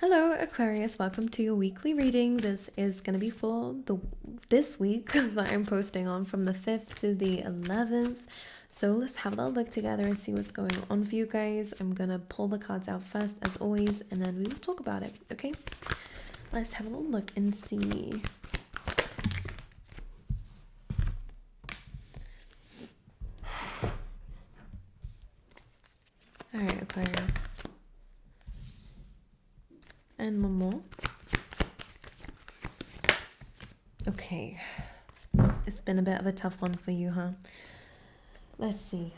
Hello Aquarius, welcome to your weekly reading. This is going to be for this week that I'm posting on from the 5th to the 11th. So let's have a little look together and see what's going on for you guys. I'm going to pull the cards out first as always and then we will talk about it, okay? Let's have a little look and see. Alright Aquarius. And one more. Okay. It's been a bit of a tough one for you, huh? Let's see.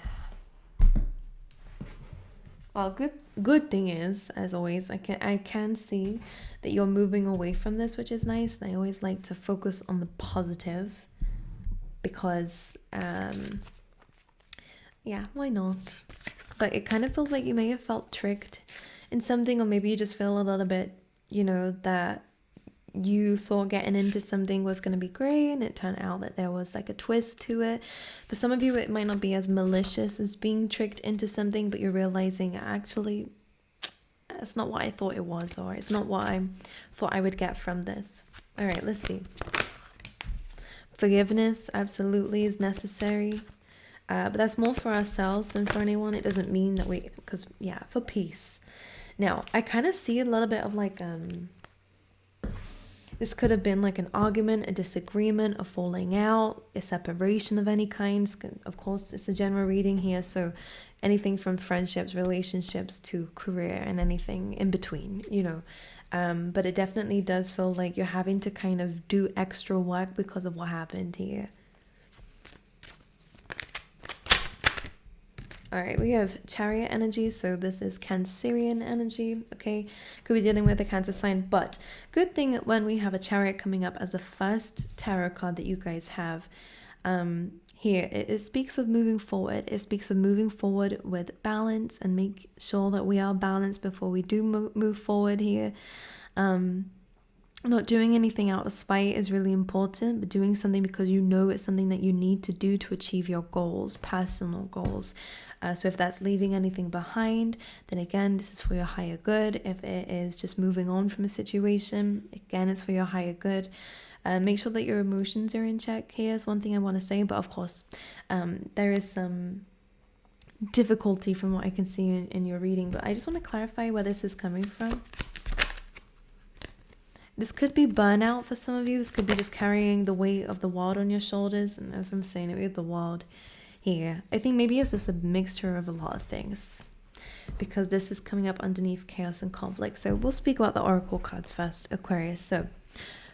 Well, good thing is, as always, I can see that you're moving away from this, which is nice. And I always like to focus on the positive because yeah, why not? But it kind of feels like you may have felt tricked in something, or maybe you just feel a little bit, that you thought getting into something was going to be great and it turned out that there was like a twist to it. For some of you, it might not be as malicious as being tricked into something, but you're realizing actually it's not what I thought it was, or it's not what I thought I would get from this. All right, let's see. Forgiveness absolutely is necessary. But that's more for ourselves than for anyone. It doesn't mean that because for peace. Now, I kind of see a little bit of like, this could have been like an argument, a disagreement, a falling out, a separation of any kinds. Of course, it's a general reading here, so anything from friendships, relationships to career and anything in between, But it definitely does feel like you're having to kind of do extra work because of what happened here. All right, we have Chariot energy, so this is Cancerian energy, okay? Could be dealing with a Cancer sign, but good thing when we have a Chariot coming up as the first tarot card that you guys have here. It speaks of moving forward. It speaks of moving forward with balance and make sure that we are balanced before we do move forward here. Not doing anything out of spite is really important, but doing something because it's something that you need to do to achieve your goals, personal goals. So if that's leaving anything behind, then again, this is for your higher good. If it is just moving on from a situation, again, it's for your higher good. Make sure that your emotions are in check here is one thing I want to say, but of course, there is some difficulty from what I can see in your reading, but I just want to clarify where this is coming from. This could be burnout for some of you. This could be just carrying the weight of the world on your shoulders. And as I'm saying, it with the world here. I think maybe it's just a mixture of a lot of things, because this is coming up underneath chaos and conflict. So we'll speak about the oracle cards first, Aquarius. So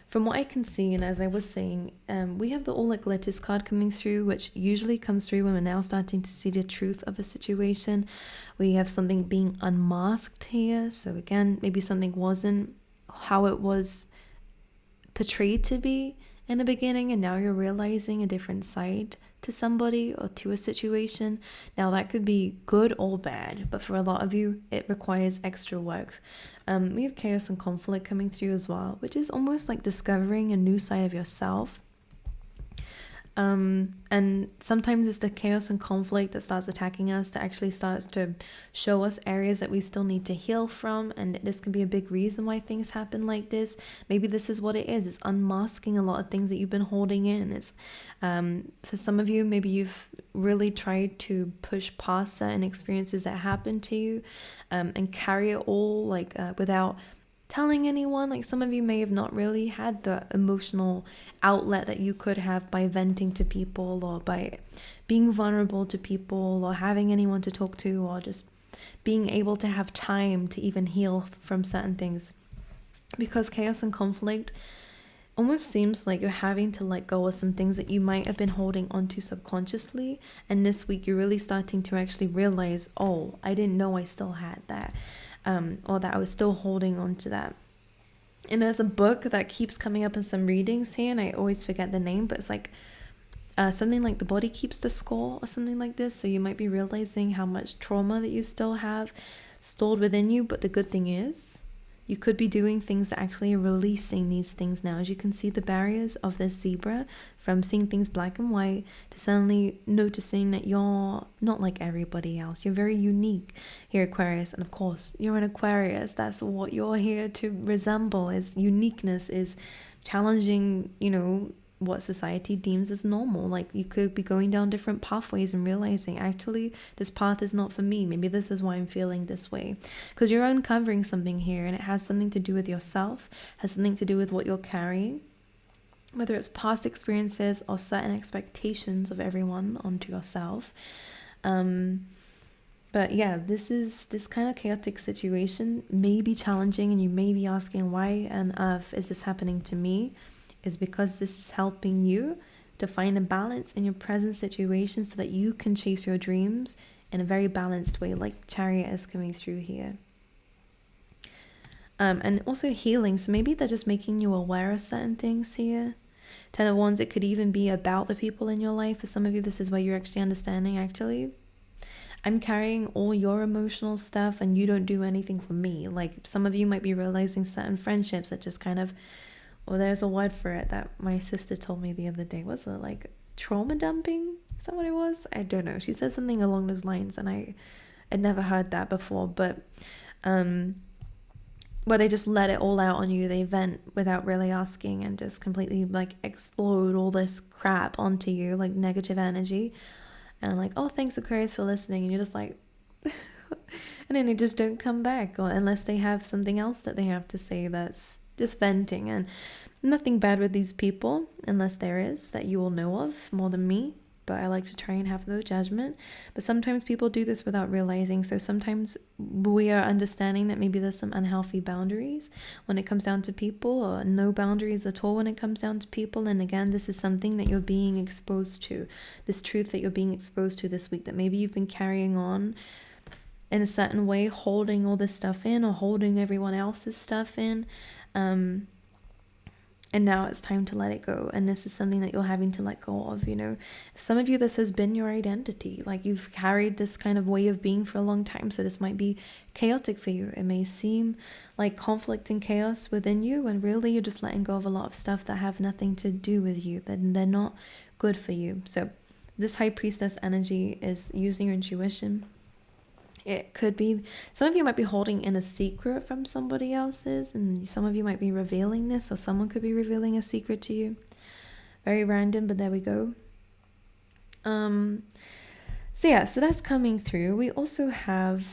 from what I can see, and as I was saying, we have the all that glitters card coming through, which usually comes through when we're now starting to see the truth of a situation. We have something being unmasked here. So again, maybe something wasn't how it was portrayed to be in the beginning, and now you're realizing a different side to somebody or to a situation. Now that could be good or bad, but for a lot of you it requires extra work. We have chaos and conflict coming through as well, which is almost like discovering a new side of yourself. And sometimes it's the chaos and conflict that starts attacking us, that actually starts to show us areas that we still need to heal from. And this can be a big reason why things happen like this. Maybe this is what it is. It's unmasking a lot of things that you've been holding in. It's for some of you, maybe you've really tried to push past certain experiences that happened to you, and carry it all without telling anyone. Like some of you may have not really had the emotional outlet that you could have by venting to people, or by being vulnerable to people, or having anyone to talk to, or just being able to have time to even heal from certain things. Because chaos and conflict almost seems like you're having to let go of some things that you might have been holding onto subconsciously, and this week you're really starting to actually realize, oh, I didn't know I still had that. Or that I was still holding on to that. And there's a book that keeps coming up in some readings here, and I always forget the name, but it's like something like The Body Keeps the Score or something like this. So you might be realizing how much trauma that you still have stored within you. But the good thing is You could be doing things that actually are releasing these things now. As you can see the barriers of this zebra, from seeing things black and white to suddenly noticing that you're not like everybody else. You're very unique here, Aquarius. And of course, you're an Aquarius. That's what you're here to resemble, is uniqueness, is challenging, you know, what society deems as normal. Like, you could be going down different pathways and realizing, actually, this path is not for me. Maybe this is why I'm feeling this way. Because you're uncovering something here, and it has something to do with yourself, has something to do with what you're carrying, whether it's past experiences or certain expectations of everyone onto yourself. But yeah, this kind of chaotic situation may be challenging, and you may be asking, why on earth is this happening to me? Is because this is helping you to find a balance in your present situation so that you can chase your dreams in a very balanced way, like Chariot is coming through here. And also healing. So maybe they're just making you aware of certain things here. 10 of Wands, it could even be about the people in your life. For some of you, this is where you're actually understanding, actually, I'm carrying all your emotional stuff and you don't do anything for me. Like, some of you might be realizing certain friendships that just kind of, well, there's a word for it that my sister told me the other day. Was it like trauma dumping? Is that what it was? I don't know. She said something along those lines, and I'd never heard that before. But where they just let it all out on you, they vent without really asking and just completely like explode all this crap onto you, like negative energy. And I'm like, oh, thanks Aquarius for listening. And you're just like, and then they just don't come back, or unless they have something else that they have to say that's just venting. And nothing bad with these people, unless there is, that you will know of more than me. But I like to try and have no judgment. But sometimes people do this without realizing. So sometimes we are understanding that maybe there's some unhealthy boundaries when it comes down to people, or no boundaries at all when it comes down to people. And again, this is something that you're being exposed to, this truth that you're being exposed to this week, that maybe you've been carrying on in a certain way, holding all this stuff in, or holding everyone else's stuff in. And now it's time to let it go. And this is something that you're having to let go of, you know. Some of you, this has been your identity. Like, you've carried this kind of way of being for a long time. So this might be chaotic for you. It may seem like conflict and chaos within you, when really you're just letting go of a lot of stuff that have nothing to do with you, that they're not good for you. So this High Priestess energy is using your intuition. It could be, some of you might be holding in a secret from somebody else's, and some of you might be revealing this, or someone could be revealing a secret to you. Very random, but there we go. So yeah, so that's coming through. We also have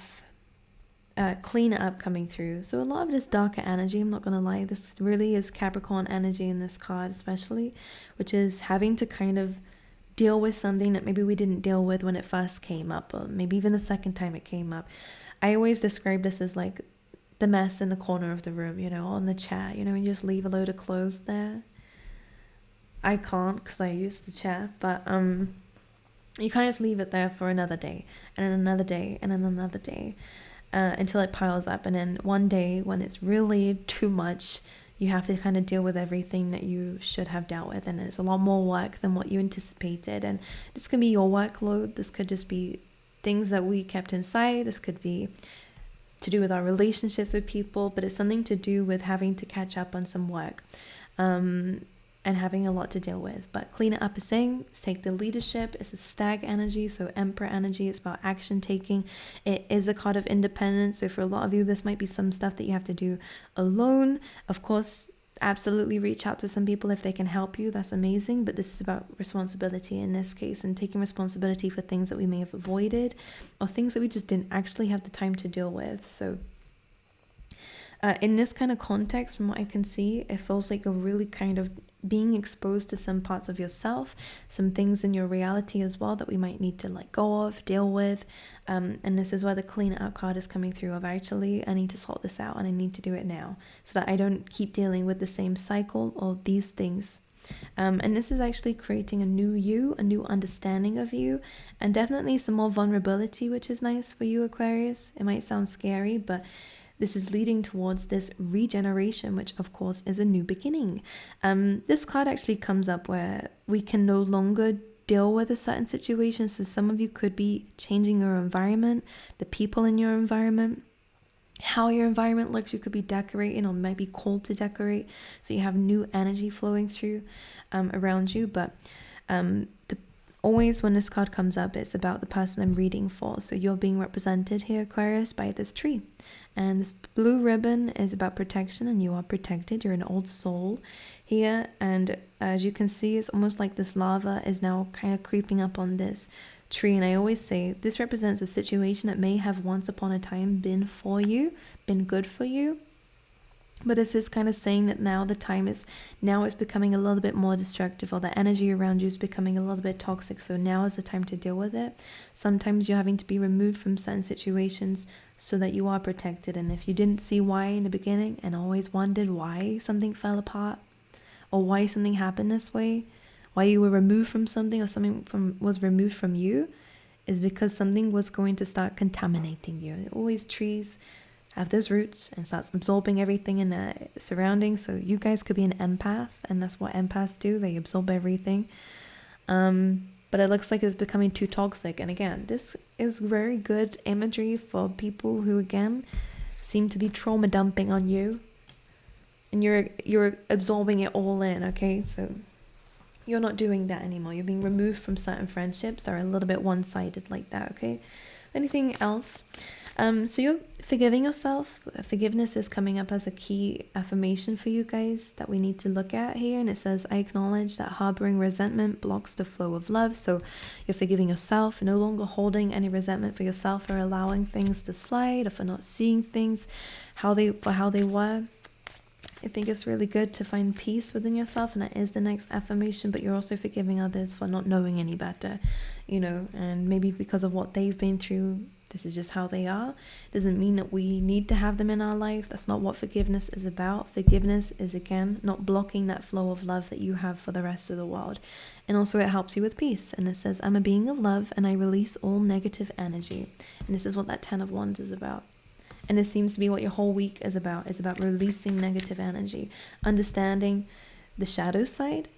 clean up coming through. So a lot of this darker energy, I'm not going to lie, this really is Capricorn energy in this card especially, which is having to kind of deal with something that maybe we didn't deal with when it first came up, or maybe even the second time it came up. I always describe this as like the mess in the corner of the room, you know, on the chair, you know, and you just leave a load of clothes there. I can't because I use the chair, but you kind of just leave it there for another day, and then another day, and then another day, until it piles up. And then one day when it's really too much, you have to kind of deal with everything that you should have dealt with, and it's a lot more work than what you anticipated. And this can be your workload, this could just be things that we kept inside, this could be to do with our relationships with people, but it's something to do with having to catch up on some work, and having a lot to deal with. But clean it up is saying, take the leadership. It's a stag energy, so emperor energy. It's about action taking. It is a card of independence. So for a lot of you, this might be some stuff that you have to do alone. Of course, absolutely reach out to some people if they can help you. That's amazing. But this is about responsibility in this case, and taking responsibility for things that we may have avoided, or things that we just didn't actually have the time to deal with. So in this kind of context, from what I can see, it feels like you're really kind of being exposed to some parts of yourself, some things in your reality as well that we might need to let go of, deal with. And this is why the clean it up card is coming through, of actually, I need to sort this out and I need to do it now, so that I don't keep dealing with the same cycle or these things. And this is actually creating a new you, a new understanding of you, and definitely some more vulnerability, which is nice for you, Aquarius. It might sound scary, but this is leading towards this regeneration, which of course is a new beginning. This card actually comes up where we can no longer deal with a certain situation. So some of you could be changing your environment, the people in your environment. how your environment looks. You could be decorating or might be called to decorate, so you have new energy flowing through around you. But the always when this card comes up, it's about the person I'm reading for. So you're being represented here, Aquarius, by this tree, and this blue ribbon is about protection, and you are protected. You're an old soul here, and as you can see, it's almost like this lava is now kind of creeping up on this tree. And I always say this represents a situation that may have once upon a time been for you, been good for you, but this is kind of saying that now the time is, now it's becoming a little bit more destructive, or the energy around you is becoming a little bit toxic. So now is the time to deal with it. Sometimes you're having to be removed from certain situations so that you are protected. And if you didn't see why in the beginning and always wondered why something fell apart or why something happened this way, why you were removed from something or something was removed from you, is because something was going to start contaminating you. Always trees have those roots and starts absorbing everything in the surroundings. So you guys could be an empath, and that's what empaths do. They absorb everything. But it looks like it's becoming too toxic. And again, this is very good imagery for people who, again, seem to be trauma dumping on you. And you're absorbing it all in, okay? So you're not doing that anymore. You're being removed from certain friendships that are a little bit one-sided like that, okay? Anything else? So you're forgiving yourself. Forgiveness is coming up as a key affirmation for you guys that we need to look at here. And it says, I acknowledge that harboring resentment blocks the flow of love. So you're forgiving yourself, no longer holding any resentment for yourself, or allowing things to slide, or for not seeing things how they were. I think it's really good to find peace within yourself, and that is the next affirmation. But you're also forgiving others for not knowing any better, and maybe because of what they've been through, this is just how they are. Doesn't mean that we need to have them in our life. That's not what forgiveness is about. Forgiveness is, again, not blocking that flow of love that you have for the rest of the world. And also it helps you with peace. And it says, I'm a being of love and I release all negative energy. And this is what that 10 of Wands is about. And this seems to be what your whole week is about releasing negative energy, understanding the shadow side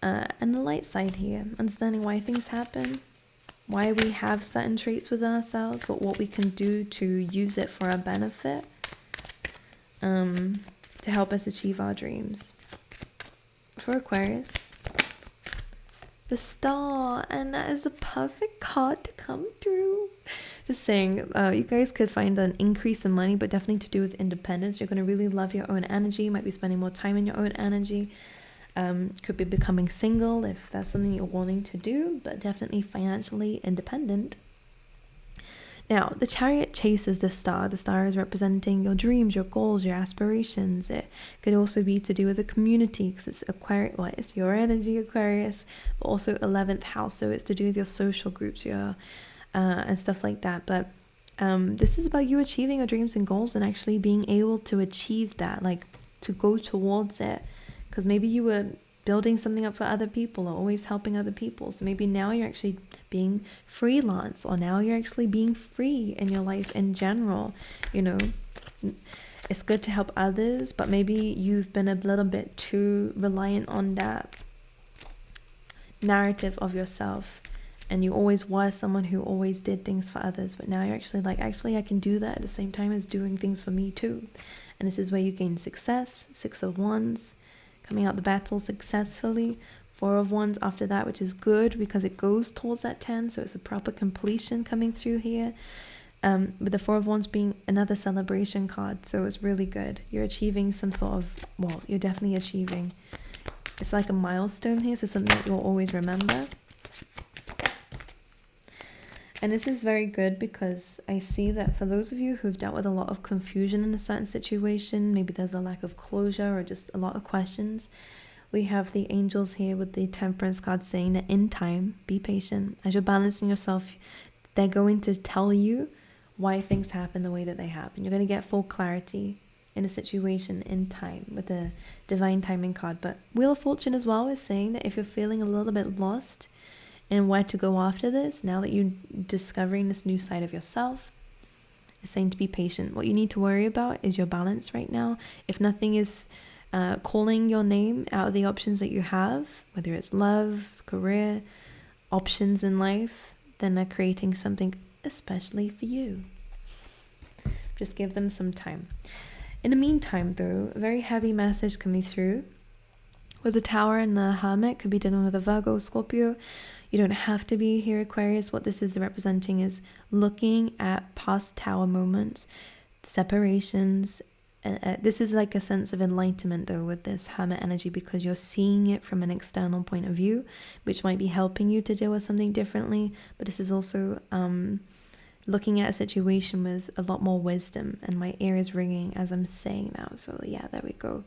and the light side here, understanding why things happen, why we have certain traits within ourselves, but what we can do to use it for our benefit, to help us achieve our dreams. For Aquarius, the Star, and that is a perfect card to come through. Just saying, you guys could find an increase in money, but definitely to do with independence. You're going to really love your own energy. You might be spending more time in your own energy. Could be becoming single if that's something you're wanting to do, but definitely financially independent. Now, the Chariot chases the Star. The Star is representing your dreams, your goals, your aspirations. It could also be to do with the community, because it's Aquarius. Well, it's your energy, Aquarius, but also 11th house, so it's to do with your social groups, your and stuff like that. But this is about you achieving your dreams and goals, and actually being able to achieve that, like to go towards it. Because maybe you were building something up for other people or always helping other people. So maybe now you're actually being freelance, or now you're actually being free in your life in general. It's good to help others, but maybe you've been a little bit too reliant on that narrative of yourself. And you always were someone who always did things for others. But now you're actually like, I can do that at the same time as doing things for me too. And this is where you gain success. 6 of Wands. Coming out the battle successfully. 4 of Wands after that, which is good because it goes towards that 10, so it's a proper completion coming through here. With the 4 of Wands being another celebration card, so it's really good. You're achieving some sort of, you're definitely achieving. It's like a milestone here, so something that you'll always remember. And this is very good because I see that for those of you who've dealt with a lot of confusion in a certain situation, maybe there's a lack of closure or just a lot of questions, we have the angels here with the Temperance card saying that in time, be patient. As you're balancing yourself, they're going to tell you why things happen the way that they happen. You're going to get full clarity in a situation in time with the Divine Timing card. But Wheel of Fortune as well is saying that if you're feeling a little bit lost and where to go after this, now that you're discovering this new side of yourself, it's saying to be patient. What you need to worry about is your balance right now. If nothing is calling your name out of the options that you have, whether it's love, career, options in life, then they're creating something especially for you. Just give them some time. In the meantime, though, a very heavy message coming through with the Tower and the Hermit. Could be dealing with a Virgo, Scorpio. You don't have to be here, Aquarius. What this is representing is looking at past Tower moments, separations. This is like a sense of enlightenment, though, with this Hermit energy, because you're seeing it from an external point of view, which might be helping you to deal with something differently. But this is also looking at a situation with a lot more wisdom, and my ear is ringing as I'm saying that. So yeah, there we go.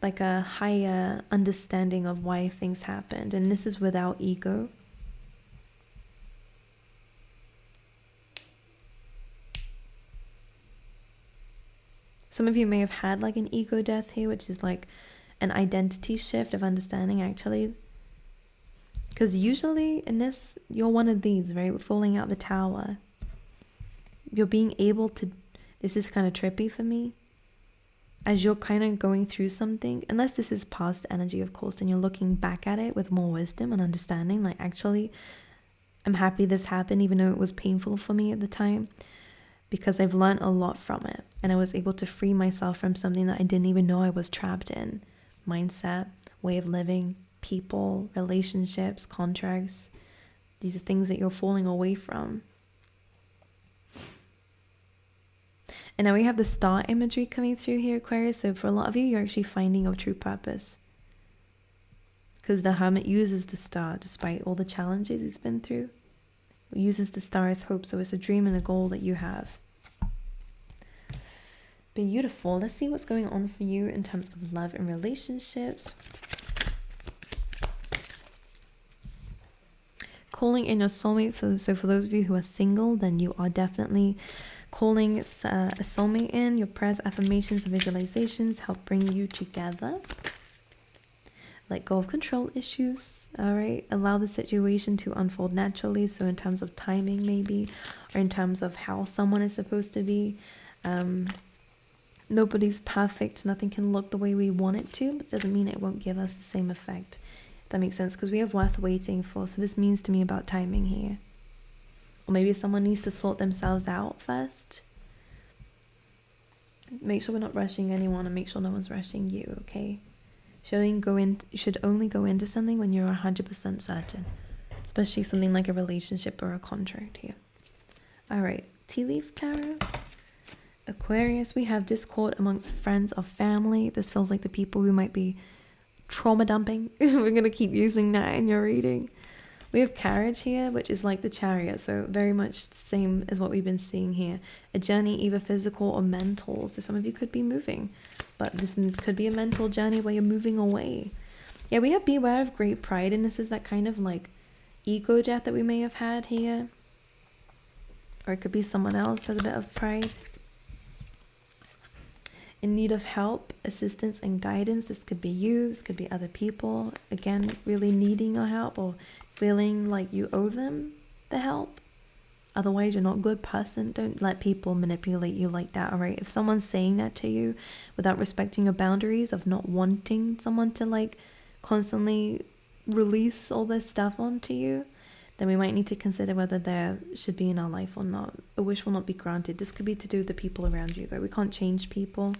Like a higher understanding of why things happened, and this is without ego. Some of you may have had like an ego death here, which is like an identity shift of understanding, actually. Because usually in this, you're one of these, right? We're falling out the Tower. You're being able to, this is kind of trippy for me. As you're kind of going through something, unless this is past energy, of course, and you're looking back at it with more wisdom and understanding, like, actually, I'm happy this happened, even though it was painful for me at the time, because I've learned a lot from it, and I was able to free myself from something that I didn't even know I was trapped in. Mindset, way of living, people, relationships, contracts. These are things that you're falling away from. And now we have the star imagery coming through here, Aquarius. So for a lot of you, you're actually finding your true purpose, because the Hermit uses the star despite all the challenges he's been through. He uses the star as hope. So it's a dream and a goal that you have. Beautiful. Let's see what's going on for you in terms of love and relationships. Calling in your soulmate. So for those of you who are single, then you are definitely calling a soulmate in. Your prayers, affirmations, and visualizations help bring you together. Let go of control issues. All right. Allow the situation to unfold naturally. So in terms of timing, maybe, or in terms of how someone is supposed to be. Nobody's perfect. Nothing can look the way we want it to, but it doesn't mean it won't give us the same effect. If that makes sense, because we have worth waiting for. So this means to me about timing here. Or maybe someone needs to sort themselves out first. Make sure we're not rushing anyone, and make sure no one's rushing you, okay? You should only go into something when you're 100% certain. Especially something like a relationship or a contract here. Alright, Tea Leaf Tarot. Aquarius, we have discord amongst friends or family. This feels like the people who might be trauma dumping. We're going to keep using that in your reading. We have carriage here, which is like the Chariot. So very much the same as what we've been seeing here. A journey, either physical or mental. So some of you could be moving, but this could be a mental journey where you're moving away. Yeah, we have beware of great pride. And this is that kind of like ego death that we may have had here. Or it could be someone else has a bit of pride. In need of help, assistance, and guidance. This could be you, this could be other people. Again, really needing your help or feeling like you owe them the help. Otherwise, you're not a good person. Don't let people manipulate you like that, all right? If someone's saying that to you without respecting your boundaries of not wanting someone to like constantly release all this stuff onto you, then we might need to consider whether they should be in our life or not. A wish will not be granted. This could be to do with the people around you, though. We can't change people.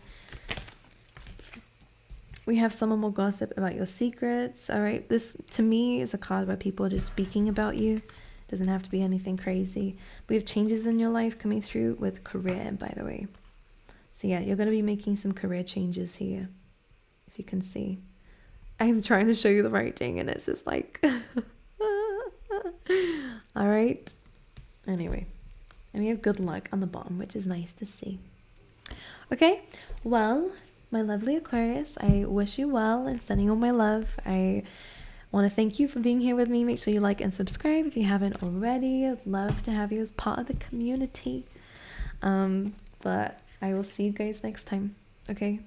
We have someone will gossip about your secrets. All right, this to me is a card where people are just speaking about you. Doesn't have to be anything crazy. We have changes in your life coming through with career, by the way. So yeah, you're going to be making some career changes here, if you can see. I'm trying to show you the writing, and it's just like... All right. Anyway, and we have good luck on the bottom, which is nice to see. Okay, well, my lovely Aquarius, I wish you well and sending all my love. I want to thank you for being here with me. Make sure you like and subscribe if you haven't already. I'd love to have you as part of the community. But I will see you guys next time. Okay.